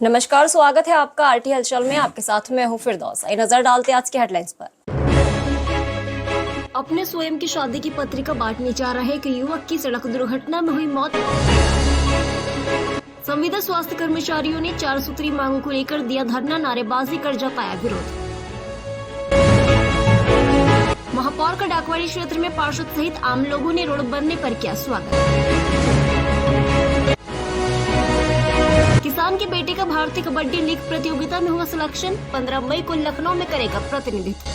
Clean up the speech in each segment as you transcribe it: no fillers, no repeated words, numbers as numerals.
नमस्कार, स्वागत है आपका आरटी हलचल में। आपके साथ मैं हूं फिरदौस। नजर डालते हैं आज के हेडलाइंस पर। अपने स्वयं की शादी की पत्रिका बांटने जा रहे एक युवक की सड़क दुर्घटना में हुई मौत। संविदा स्वास्थ्य कर्मचारियों ने 4 सूत्री मांगों को लेकर दिया धरना, नारेबाजी कर जताया विरोध। महापौर का डाकवाड़ी क्षेत्र में पार्षद सहित आम लोगों ने रोड बनने पर किया स्वागत। किसान के बेटे का भारतीय कबड्डी लीग प्रतियोगिता में हुआ सिलेक्शन, 15 मई को लखनऊ में करेगा प्रतिनिधित्व।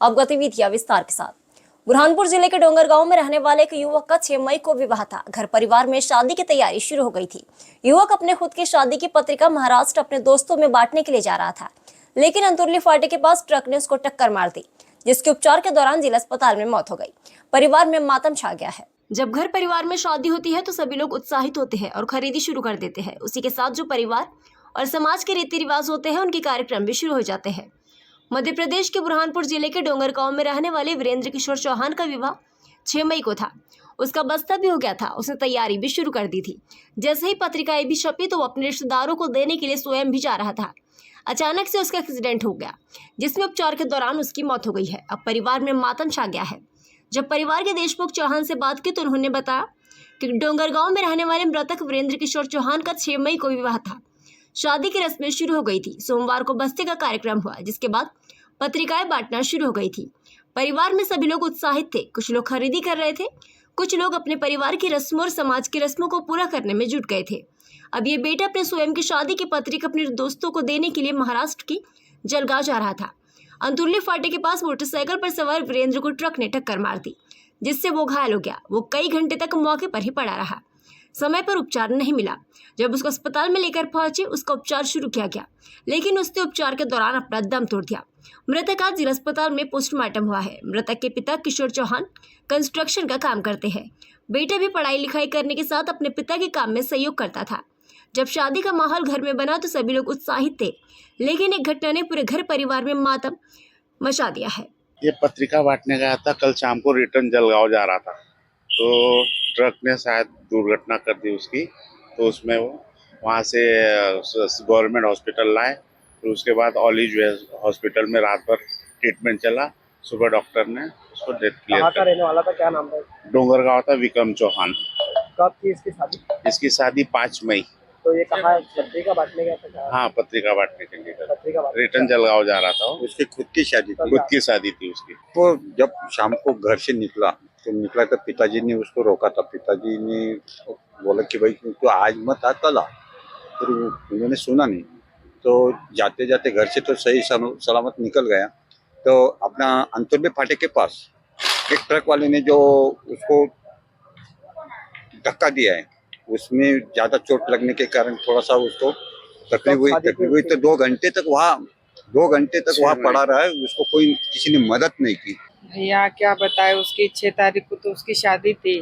अब गतिविधियां विस्तार के साथ। बुरहानपुर जिले के डोंगरगांव में रहने वाले एक युवक का 6 मई को विवाह था। घर परिवार में शादी की तैयारी शुरू हो गई थी। युवक अपने खुद की शादी की पत्रिका महाराष्ट्र अपने दोस्तों में बांटने के लिए जा रहा था, लेकिन अंतुरली फाटे के पास ट्रक ने उसको टक्कर मार दी, जिसके उपचार के दौरान जिला अस्पताल में मौत हो गई। परिवार में मातम छा गया है। जब घर परिवार में शादी होती है तो सभी लोग उत्साहित होते हैं और खरीदी शुरू कर देते हैं। उसी के साथ जो परिवार और समाज के रीति रिवाज होते हैं, उनके कार्यक्रम भी शुरू हो जाते हैं। मध्य प्रदेश के बुरहानपुर जिले के डोंगरगांव में रहने वाले वीरेंद्र किशोर चौहान का विवाह 6 मई को था। उसका बस्ता भी हो गया था। उसने तैयारी भी शुरू कर दी थी। जैसे ही पत्रिकाएं भी छपी तो वो अपने रिश्तेदारों को देने के लिए स्वयं भी जा रहा था। अचानक से उसका एक्सीडेंट हो गया, जिसमें उपचार के दौरान उसकी मौत हो गई है। अब परिवार में मातम छा गया है। जब परिवार के देशमुख चौहान से बात की तो उन्होंने बताया कि डोंगरगांव में रहने वाले मृतक वीरेंद्र किशोर चौहान का 6 मई को विवाह था। शादी की रस्में शुरू हो गई थी। सोमवार को बस्ते का कार्यक्रम हुआ, जिसके बाद पत्रिकाएं बांटना शुरू हो गई थी। परिवार में सभी लोग उत्साहित थे। कुछ लोग खरीदी कर रहे थे, कुछ लोग अपने परिवार की रस्मों और समाज की रस्मों को पूरा करने में जुट गए थे। अब ये बेटा अपने स्वयं की शादी की पत्रिका अपने दोस्तों को देने के लिए महाराष्ट्र की जलगांव जा रहा था। अंतुरली फाटे के पास मोटरसाइकिल पर सवार वीरेंद्र को ट्रक ने टक्कर मार दी, जिससे वो घायल हो गया। वो कई घंटे तक मौके पर ही पड़ा रहा। समय पर उपचार नहीं मिला। जब उसको अस्पताल में लेकर पहुंचे, उसका उपचार शुरू किया गया, लेकिन उसने उपचार के दौरान अपना दम तोड़ दिया। मृतक आज जिला अस्पताल में पोस्टमार्टम हुआ है। मृतक के पिता किशोर चौहान कंस्ट्रक्शन का काम करते हैं। बेटा भी पढ़ाई लिखाई करने के साथ अपने पिता के काम में सहयोग करता था। जब शादी का माहौल घर में बना तो सभी लोग उत्साहित थे, लेकिन एक घटना ने पूरे घर परिवार में मातम मचा दिया है। ये पत्रिका बांटने गया था। कल शाम को रिटर्न जलगांव जा रहा था, तो ट्रक ने शायद दुर्घटना कर दी उसकी। तो उसमें वो वहाँ से गवर्नमेंट हॉस्पिटल लाए। फिर उसके बाद ऑलिज हॉस्पिटल में रात भर ट्रीटमेंट चला। सुबह डॉक्टर ने उसको डेथ क्लियर कहाँ का रहने वाला था, क्या नाम था? डोंगरगांव था, विक्रम चौहान। कब थी इसकी शादी? इसकी शादी 5 मई। तो ये कहाँ पत्रिका बांटने गया था? हाँ, पत्रिका बांटने के लिए पत्रिका बांटने रिटर्न जलगांव जा रहा था। उसकी खुद की शादी थी। खुद की शादी थी उसकी। वो जब शाम को घर से निकला तो पिताजी ने उसको रोका था। पिताजी ने बोला कि भाई तू आज मत आ, कल आ। फिर उन्होंने सुना नहीं, तो जाते जाते घर से तो सही सलामत निकल गया। तो अपना अंतरबे फाटे के पास एक ट्रक वाले ने जो उसको धक्का दिया है, उसमें ज्यादा चोट लगने के कारण थोड़ा सा उसको तकलीफ हुई। तो 2 घंटे तक वहाँ पड़ा रहा है। उसको कोई किसी ने मदद नहीं की। भैया क्या बताए, उसकी 6 तारीख को तो उसकी शादी थी,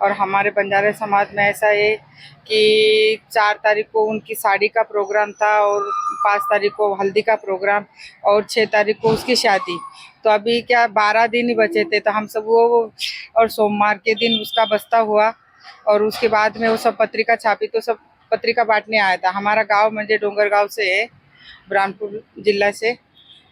और हमारे बंजारे समाज में ऐसा है कि 4 तारीख को उनकी साड़ी का प्रोग्राम था, और 5 तारीख को हल्दी का प्रोग्राम, और 6 तारीख को उसकी शादी। तो अभी क्या 12 दिन ही बचे थे। तो हम सब वो, और सोमवार के दिन उसका बस्ता हुआ, और उसके बाद में वो सब पत्रिका छापी। तो सब पत्रिका बांटने आया था। हमारा गांव म्हणजे डोंगरगांव से है, बुरहानपुर जिला से,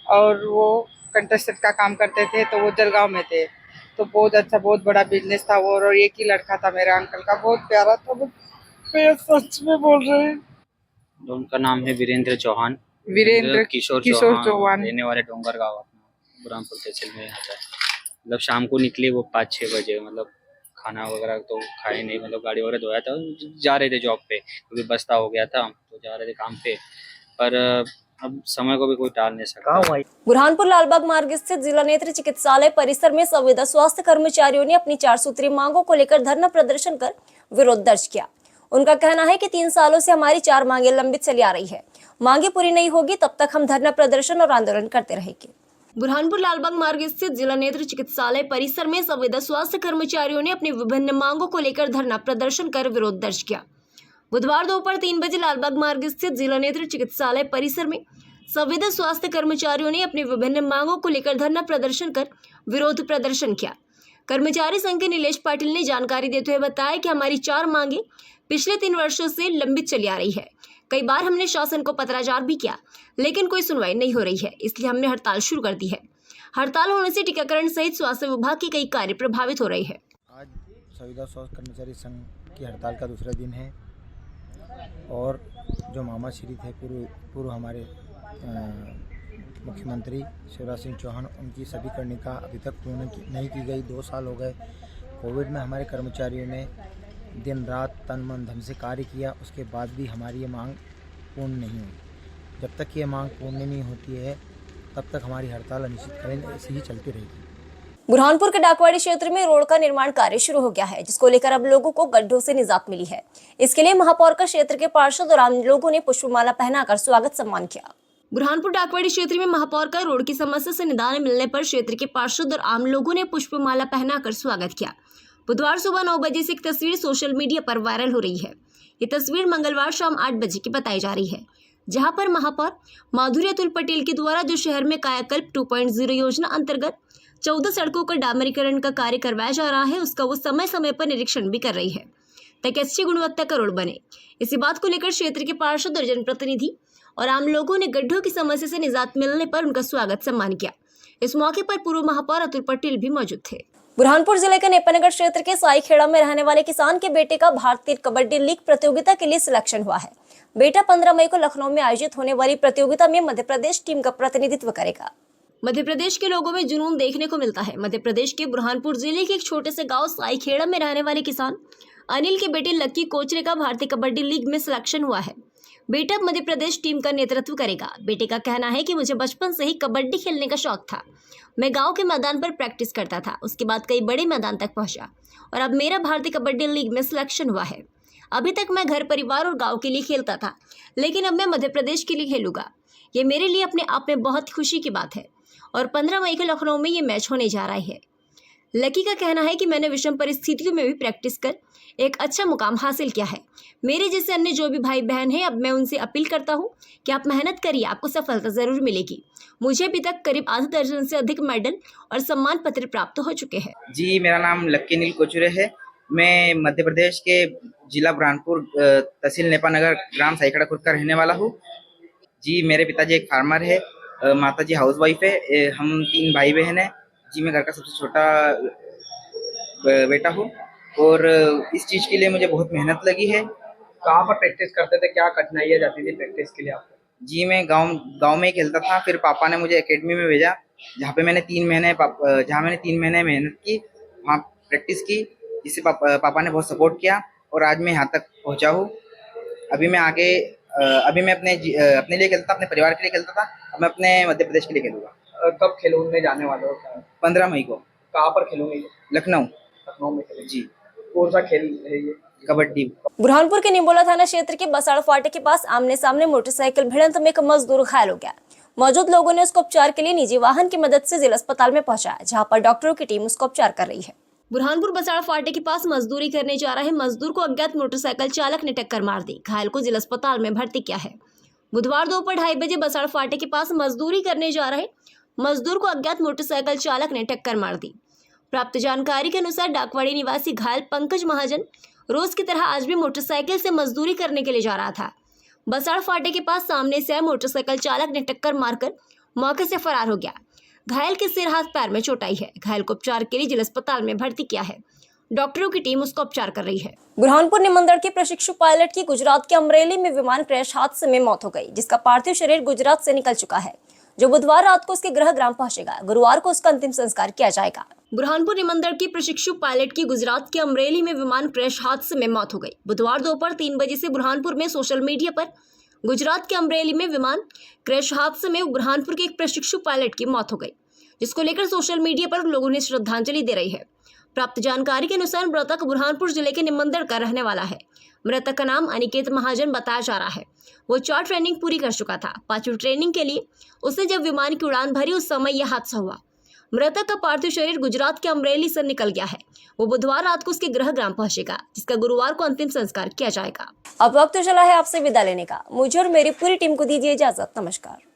और वो कंस्ट्रक्शन का काम करते थे। तो वो जलगांव में थे। तो बहुत अच्छा, बहुत बड़ा बिजनेस था वो, और एक ही लड़का था मेरा अंकल का, बहुत प्यारा था। मैं सच में बोल रहे हैं। उनका नाम है वीरेंद्र चौहान, वीरेंद्र किशोर चौहान, रहने वाले डोंगरगांव, अपना बुरहानपुर तहसील में आता है। मतलब शाम को निकले वो 5-6 बजे। मतलब खाना वगैरह तो खाए नहीं, मतलब गाड़ी वगैरह धोया था, जा रहे थे जॉब पे, क्योंकि बस्ता हो गया था तो जा रहे थे काम पे। पर अब समय को भी कोई टाल नहीं सकता। बुरहानपुर लालबाग मार्ग स्थित जिला नेत्र चिकित्सालय परिसर में संविदा स्वास्थ्य कर्मचारियों ने अपनी 4 सूत्री मांगों को लेकर धरना प्रदर्शन कर विरोध दर्ज किया। उनका कहना है कि 3 सालों से हमारी 4 मांगे लंबित चली आ रही है। मांगे पूरी नहीं होगी तब तक हम धरना प्रदर्शन और आंदोलन करते रहेंगे। बुरहानपुर लालबाग मार्ग स्थित जिला नेत्र चिकित्सालय परिसर में संविदा स्वास्थ्य कर्मचारियों ने अपनी विभिन्न मांगों को लेकर धरना प्रदर्शन कर विरोध दर्ज किया। बुधवार दोपहर 3 बजे लालबाग मार्ग स्थित जिला नेत्र चिकित्सालय परिसर में संविदा स्वास्थ्य कर्मचारियों ने अपनी विभिन्न मांगों को लेकर धरना प्रदर्शन कर विरोध प्रदर्शन किया। कर्मचारी संघ के नीलेश पाटिल ने जानकारी देते हुए बताया कि हमारी 4 मांगे पिछले 3 वर्षों से लंबित चली आ रही है। कई बार हमने शासन को पत्राचार भी किया, लेकिन कोई सुनवाई नहीं हो रही है, इसलिए हमने हड़ताल शुरू कर दी है। हड़ताल होने से टीकाकरण सहित स्वास्थ्य विभाग के कई कार्य प्रभावित हो रहे हैं। आज संविदा स्वास्थ्य कर्मचारी संघ की हड़ताल का दूसरा दिन है और जो मामा श्री थे पूर्व हमारे मुख्यमंत्री शिवराज सिंह चौहान, उनकी सवीकरणिका अभी तक पूर्ण नहीं की गई। 2 साल हो गए। कोविड में हमारे कर्मचारियों ने दिन रात तन मन धन से कार्य किया, उसके बाद भी हमारी ये मांग पूर्ण नहीं हुई। जब तक ये मांग पूर्ण नहीं होती है तब तक हमारी हड़ताल अनिश्चितकालीन ऐसे ही चलती रहेगी। बुरहानपुर के डाकवाड़ी क्षेत्र में रोड का निर्माण कार्य शुरू हो गया है, जिसको लेकर अब लोगों को गड्ढों से निजात मिली है। इसके लिए महापौर का क्षेत्र के पार्षद और आम लोगों ने पुष्पमाला पहनाकर स्वागत सम्मान किया। बुरहानपुर डाकवाड़ी क्षेत्र में महापौर का रोड की समस्या से निदान मिलने पर क्षेत्र के पार्षद और आम लोगों ने पुष्पमाला पहनाकर स्वागत किया। बुधवार सुबह 9 बजे से एक तस्वीर सोशल मीडिया पर वायरल हो रही है। ये तस्वीर मंगलवार शाम 8 बजे की बताई जा रही है, जहां पर महापौर माधुरी अतुल पटेल के द्वारा जो शहर में कायाकल्प 2.0 योजना अंतर्गत 14 सड़कों का डामरीकरण का कार्य करवाया जा रहा है, उसका वो समय समय पर निरीक्षण भी कर रही है ताकि अच्छी गुणवत्ता का रोड बने। इसी बात को लेकर क्षेत्र के पार्षद और जनप्रतिनिधि और आम लोगों ने गड्ढों की समस्या से निजात मिलने पर उनका स्वागत सम्मान किया। इस मौके पर पूर्व महापौर अतुल पटेल भी मौजूद थे। बुरहानपुर जिले के नेपानगर क्षेत्र के साईखेड़ा में रहने वाले किसान के बेटे का भारतीय कबड्डी लीग प्रतियोगिता के लिए सिलेक्शन हुआ है। बेटा 15 मई को लखनऊ में आयोजित होने वाली प्रतियोगिता में मध्य प्रदेश टीम का प्रतिनिधित्व करेगा। मध्य प्रदेश के लोगों में जुनून देखने को मिलता है। मध्य प्रदेश के बुरहानपुर जिले के एक छोटे से गांव साईखेड़ा में रहने वाले किसान अनिल के बेटे लक्की कोचरे का भारतीय कबड्डी लीग में सिलेक्शन हुआ है। बेटा अब मध्य प्रदेश टीम का नेतृत्व करेगा। बेटे का कहना है कि मुझे बचपन से ही कबड्डी खेलने का शौक था। मैं गांव के मैदान पर प्रैक्टिस करता था, उसके बाद कई बड़े मैदान तक पहुंचा और अब मेरा भारतीय कबड्डी लीग में सिलेक्शन हुआ है। अभी तक मैं घर परिवार और गांव के लिए खेलता था, लेकिन अब मैं मध्य प्रदेश के लिए खेलूंगा। ये मेरे लिए अपने आप में बहुत खुशी की बात है और 15 मई को लखनऊ में ये मैच होने जा रहा है। लकी का कहना है कि मैंने विषम परिस्थितियों में भी प्रैक्टिस कर एक अच्छा मुकाम हासिल किया है। मेरे जैसे अन्य जो भी भाई बहन हैं, अब मैं उनसे अपील करता हूं कि आप मेहनत करिए, आपको सफलता जरूर मिलेगी। मुझे अभी तक करीब आधा दर्जन से अधिक मेडल और सम्मान पत्र प्राप्त हो चुके हैं। जी, मेरा नाम लक्की नील कोचुरे है। मैं मध्य प्रदेश के जिला बुरहानपुर तहसील नेपानगर ग्राम साईखेड़ा खुर्द का रहने वाला हूँ। जी, मेरे पिताजी एक फार्मर है, माताजी हाउसवाइफ है। हम 3 भाई बहन हैं। जी, मैं घर का सबसे छोटा बेटा हूँ और इस चीज़ के लिए मुझे बहुत मेहनत लगी है। कहाँ पर प्रैक्टिस करते थे, क्या कठिनाइयाँ जाती थी प्रैक्टिस के लिए आपको? जी, मैं गांव में ही खेलता था। फिर पापा ने मुझे एकेडमी में भेजा, जहाँ मैंने 3 महीने मेहनत की, वहाँ प्रैक्टिस की, जिससे पापा ने बहुत सपोर्ट किया और आज मैं यहाँ तक पहुँचा हूँ। अभी मैं अपने लिए खेलता, अपने परिवार के लिए खेलता था। अब मैं अपने मध्य प्रदेश के लिए खेलूँगा। कब खेलने जाने वाले हो? 15 मई को। कहाँ पर खेलोगे? लखनऊ में खेलेंगे। जी। कौन सा खेल है ये? कबड्डी। बुरहानपुर के निम्बोला थाना क्षेत्र के बसाड़ फाटे के पास आमने सामने मोटरसाइकिल भिड़ंत में एक मजदूर घायल हो गया। मौजूद लोगों ने उसको उपचार के लिए निजी वाहन की मदद से जिला अस्पताल में पहुंचाया, जहां पर डॉक्टरों की टीम उसको उपचार कर रही है। बुरहानपुर बसाड़ फाटे के पास मजदूरी करने जा रहे मजदूर को अज्ञात मोटरसाइकिल चालक ने टक्कर मार दी। घायल को जिला अस्पताल में भर्ती किया है। बुधवार दोपहर 2:30 बजे बसाड़ फाटे के पास मजदूरी करने जा रहे मजदूर को अज्ञात मोटरसाइकिल चालक ने टक्कर मार दी। प्राप्त जानकारी के अनुसार डाकवाड़ी निवासी घायल पंकज महाजन रोज की तरह आज भी मोटरसाइकिल से मजदूरी करने के लिए जा रहा था। बसाड़ फाटे के पास सामने से आए मोटरसाइकिल चालक ने टक्कर मारकर मौके से फरार हो गया। घायल के सिर हाथ पैर में चोट आई है। घायल को उपचार के लिए जिला अस्पताल में भर्ती किया है। डॉक्टरों की टीम उसका उपचार कर रही है। बुरहानपुर निमंदड़ के प्रशिक्षु पायलट की गुजरात के अमरेली में विमान क्रैश हादसे में मौत हो गई, जिसका पार्थिव शरीर गुजरात से निकल चुका है, जो बुधवार रात को उसके गृह ग्राम पहुंचेगा। गुरुवार को उसका अंतिम संस्कार किया जाएगा। बुरहानपुर निमंदड़ की प्रशिक्षु पायलट की गुजरात के अमरेली में विमान क्रैश हादसे में मौत हो गई। बुधवार दोपहर 3 बजे से बुरहानपुर में सोशल मीडिया पर गुजरात के अमरेली में विमान क्रैश हादसे में बुरहानपुर के एक प्रशिक्षु पायलट की मौत हो गई, जिसको लेकर सोशल मीडिया पर लोगों ने श्रद्धांजलि दे रही है। प्राप्त जानकारी के अनुसार मृतक बुरहानपुर जिले के निमंदड़ का रहने वाला है। मृतक का नाम अनिकेत महाजन बताया जा रहा है। वो 4 ट्रेनिंग पूरी कर चुका था। 5वीं ट्रेनिंग के लिए उसने जब विमान की उड़ान भरी, उस समय यह हादसा हुआ। मृतक का पार्थिव शरीर गुजरात के अमरेली से निकल गया है। वो बुधवार रात को उसके गृह ग्राम पहुंचेगा, जिसका गुरुवार को अंतिम संस्कार किया जाएगा। अब वक्त चला है आपसे विदा लेने का। मुझे और मेरी पूरी टीम को दीजिए इजाजत। नमस्कार।